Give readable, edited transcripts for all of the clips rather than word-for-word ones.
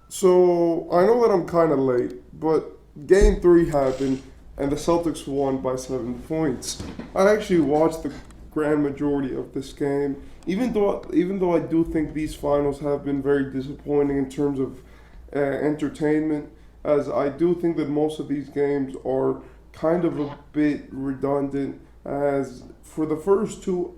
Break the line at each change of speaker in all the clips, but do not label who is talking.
So I know that I'm kind of late, but Game Three happened, and the Celtics won by 7 points. I actually watched the grand majority of this game, even though I do think these finals have been very disappointing in terms of entertainment, as I do think that most of these games are kind of a bit redundant. As for the first two,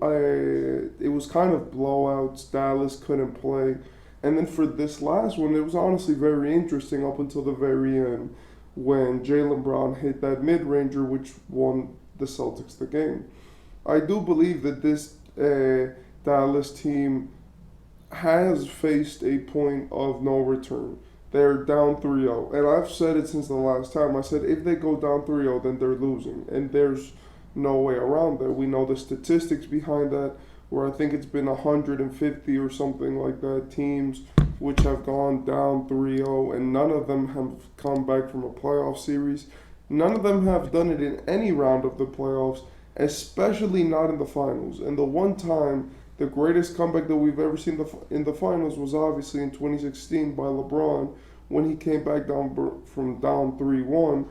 it was kind of blowouts. Dallas couldn't play. And then for this last one, it was honestly very interesting up until the very end when Jaylen Brown hit that mid ranger, which won the Celtics the game. I do believe that this Dallas team has faced a point of no return. They're down 3-0. And I've said it since the last time. I said if they go down 3-0, then they're losing. And there's no way around that. We know the statistics behind that, where I think it's been 150 or something like that teams which have gone down 3-0, and none of them have come back from a playoff series. None of them have done it in any round of the playoffs, especially not in the finals. And the one time, the greatest comeback that we've ever seen in the finals was obviously in 2016 by LeBron when he came back down from down 3-1,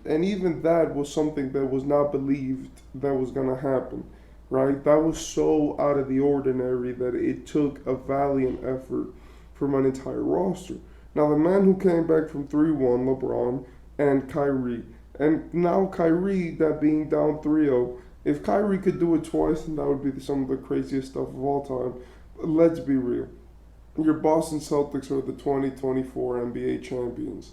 and even that was something that was not believed that was going to happen, right? That was so out of the ordinary that it took a valiant effort from an entire roster. Now, the man who came back from 3-1, LeBron, and Kyrie. And now Kyrie, that being down 3-0, if Kyrie could do it twice, then that would be some of the craziest stuff of all time. But let's be real. Your Boston Celtics are the 2024 NBA champions.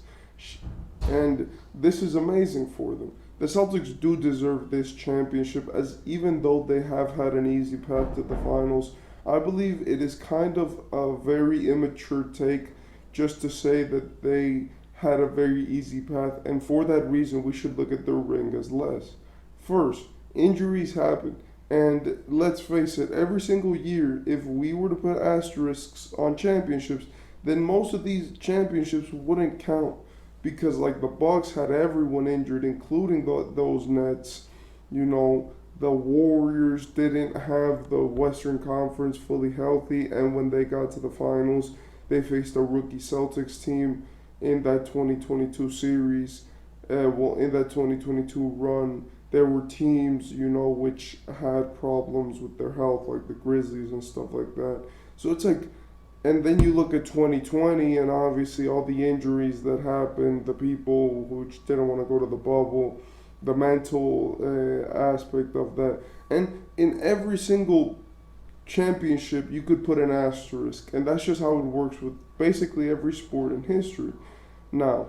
And this is amazing for them. The Celtics do deserve this championship, as even though they have had an easy path to the finals, I believe it is kind of a very immature take just to say that they had a very easy path, and for that reason, we should look at their ring as less. First, injuries happen, and let's face it, every single year, if we were to put asterisks on championships, then most of these championships wouldn't count because like the Bucks had everyone injured, including those Nets. You know, the Warriors didn't have the Western Conference fully healthy, and when they got to the finals, they faced a rookie Celtics team in that 2022 series. In that 2022 run, there were teams, you know, which had problems with their health, like the Grizzlies and stuff like that. So it's like, and then you look at 2020 and obviously all the injuries that happened, the people who didn't want to go to the bubble, the mental aspect of that. And in every single championship, you could put an asterisk. And that's just how it works with basically every sport in history. Now,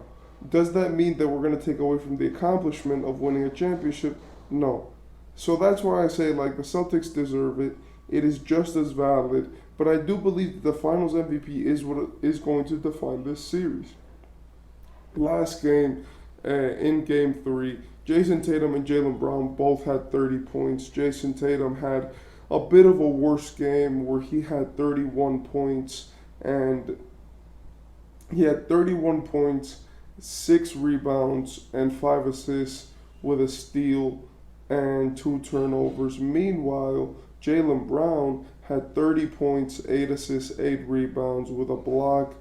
does that mean that we're going to take away from the accomplishment of winning a championship? No. So that's why I say, like, the Celtics deserve it. It is just as valid. But I do believe that the Finals MVP is what is going to define this series. Last game, in Game 3, Jason Tatum and Jaylen Brown both had 30 points. Jason Tatum had a bit of a worse game where he had 31 points, and he had 31 points, 6 rebounds, and 5 assists with a steal and 2 turnovers. Meanwhile, Jaylen Brown had 30 points, 8 assists, 8 rebounds with a block,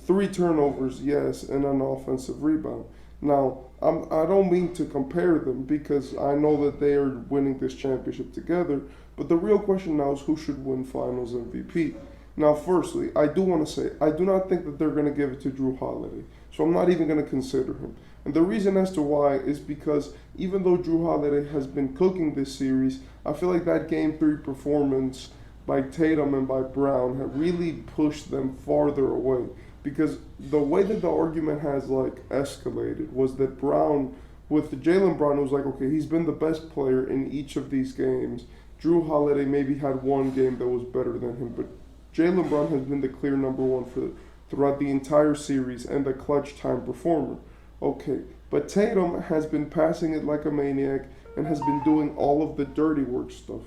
3 turnovers, yes, and an offensive rebound. Now, I don't mean to compare them because I know that they are winning this championship together, but the real question now is who should win Finals MVP. Now, firstly, I do want to say, I do not think that they're going to give it to Drew Holiday, so I'm not even going to consider him. And the reason as to why is because even though Drew Holiday has been cooking this series, I feel like that Game 3 performance by Tatum and by Brown have really pushed them farther away. Because the way that the argument has like escalated was that Brown, with Jaylen Brown, it was like, okay, he's been the best player in each of these games. Drew Holiday maybe had one game that was better than him, but Jaylen Brown has been the clear number one throughout the entire series and the clutch time performer. Okay, but Tatum has been passing it like a maniac and has been doing all of the dirty work stuff.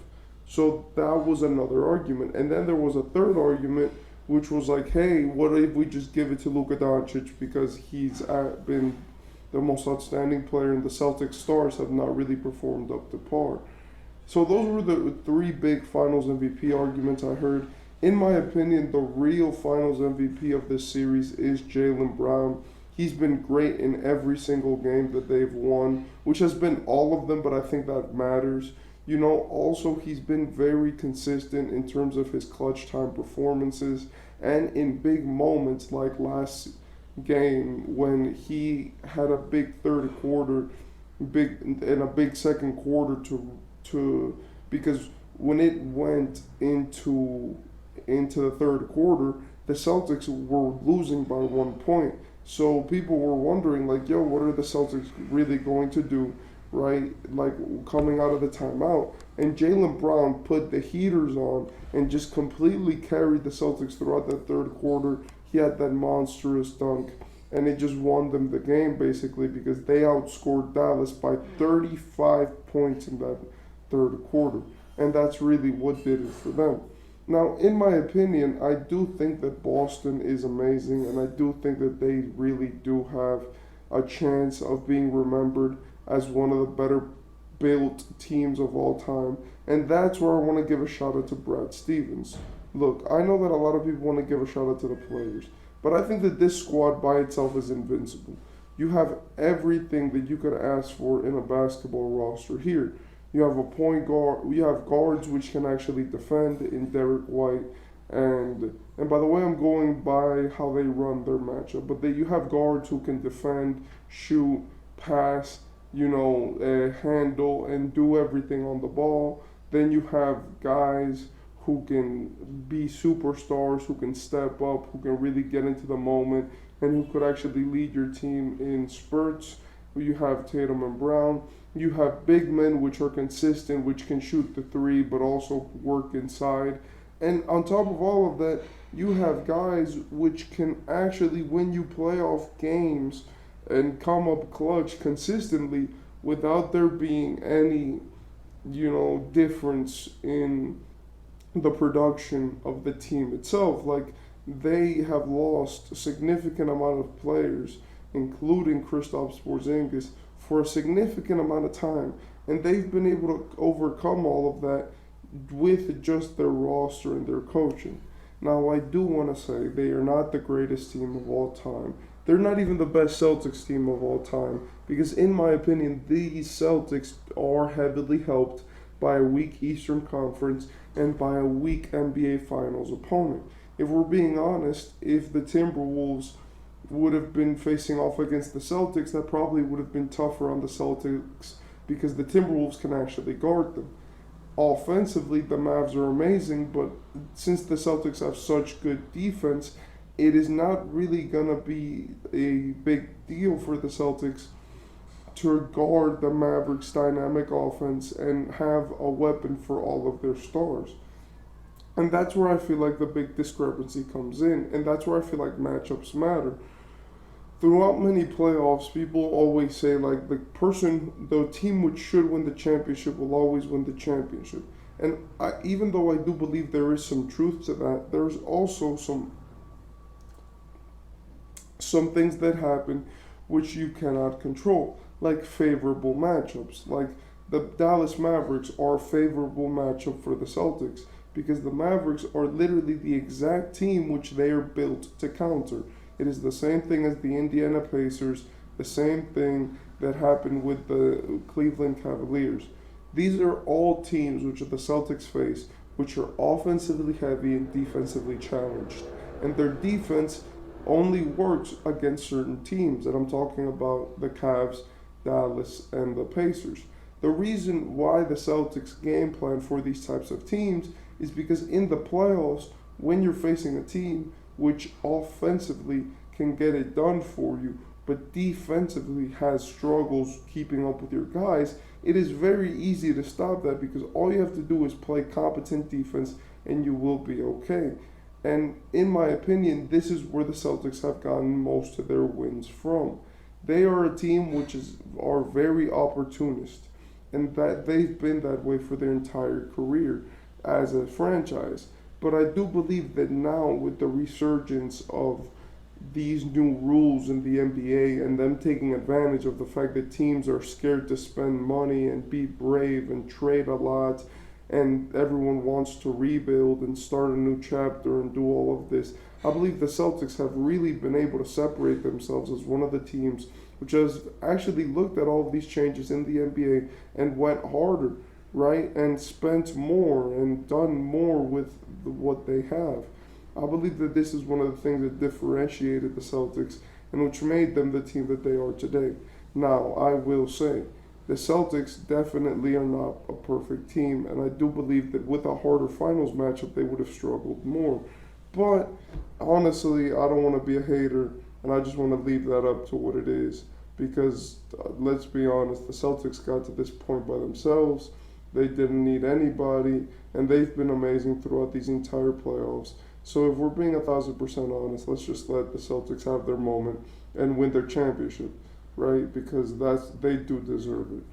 So that was another argument. And then there was a third argument, which was like, hey, what if we just give it to Luka Doncic because he's been the most outstanding player and the Celtics stars have not really performed up to par. So those were the 3 big Finals MVP arguments I heard. in my opinion, the real Finals MVP of this series is Jaylen Brown. He's been great in every single game that they've won, which has been all of them, but I think that matters. Also, he's been very consistent in terms of his clutch time performances and in big moments like last game when he had a big third quarter, big and a big second quarter to because when it went into the third quarter, the Celtics were losing by 1 point. So people were wondering, like, yo, what are the Celtics really going to do, right? Like, coming out of the timeout. And Jaylen Brown put the heaters on and just completely carried the Celtics throughout that third quarter. He had that monstrous dunk, and it just won them the game, basically, because they outscored Dallas by 35 points in that third quarter. And that's really what did it for them. Now, in my opinion, I do think that Boston is amazing, and I do think that they really do have a chance of being remembered as one of the better built teams of all time. And that's where I want to give a shout out to Brad Stevens. Look, I know that a lot of people want to give a shout out to the players, but I think that this squad by itself is invincible. You have everything that you could ask for in a basketball roster here. You have a point guard. You have guards which can actually defend in Derek White, and by the way, I'm going by how they run their matchup. But you have guards who can defend, shoot, pass, handle, and do everything on the ball. Then you have guys who can be superstars, who can step up, who can really get into the moment, and who could actually lead your team in spurts. You have Tatum and Brown. You have big men which are consistent, which can shoot the three, but also work inside. And on top of all of that, you have guys which can actually win you playoff games and come up clutch consistently without there being any, difference in the production of the team itself. Like, they have lost a significant amount of players, including Kristaps Porzingis, for a significant amount of time, and they've been able to overcome all of that with just their roster and their coaching. Now, I do want to say they are not the greatest team of all time. They're not even the best Celtics team of all time, because in my opinion, these Celtics are heavily helped by a weak Eastern Conference and by a weak NBA Finals opponent. If we're being honest, if the Timberwolves would have been facing off against the Celtics, that probably would have been tougher on the Celtics because the Timberwolves can actually guard them. Offensively, the Mavs are amazing, but since the Celtics have such good defense, it is not really going to be a big deal for the Celtics to guard the Mavericks' dynamic offense and have a weapon for all of their stars. And that's where I feel like the big discrepancy comes in, and that's where I feel like matchups matter. Throughout many playoffs, people always say, like, the team which should win the championship will always win the championship. And even though I do believe there is some truth to that, there's also some things that happen which you cannot control, like favorable matchups. Like, the Dallas Mavericks are a favorable matchup for the Celtics because the Mavericks are literally the exact team which they are built to counter. It is the same thing as the Indiana Pacers, the same thing that happened with the Cleveland Cavaliers. These are all teams which the Celtics face, which are offensively heavy and defensively challenged. And their defense only works against certain teams, and I'm talking about the Cavs, Dallas, and the Pacers. The reason why the Celtics game plan for these types of teams is because in the playoffs, when you're facing a team which offensively can get it done for you, but defensively has struggles keeping up with your guys, it is very easy to stop that because all you have to do is play competent defense and you will be okay. And in my opinion, this is where the Celtics have gotten most of their wins from. They are a team which are very opportunist, and that they've been that way for their entire career as a franchise. But I do believe that now, with the resurgence of these new rules in the NBA and them taking advantage of the fact that teams are scared to spend money and be brave and trade a lot and everyone wants to rebuild and start a new chapter and do all of this. I believe the Celtics have really been able to separate themselves as one of the teams which has actually looked at all of these changes in the NBA and went harder, right? And spent more and done more with what they have. I believe that this is one of the things that differentiated the Celtics and which made them the team that they are today. Now, I will say, the Celtics definitely are not a perfect team, and I do believe that with a harder finals matchup, they would have struggled more. But honestly, I don't want to be a hater, and I just want to leave that up to what it is. Because let's be honest, the Celtics got to this point by themselves. They didn't need anybody, and they've been amazing throughout these entire playoffs. So if we're being 1,000% honest, let's just let the Celtics have their moment and win their championship, right? Because they do deserve it.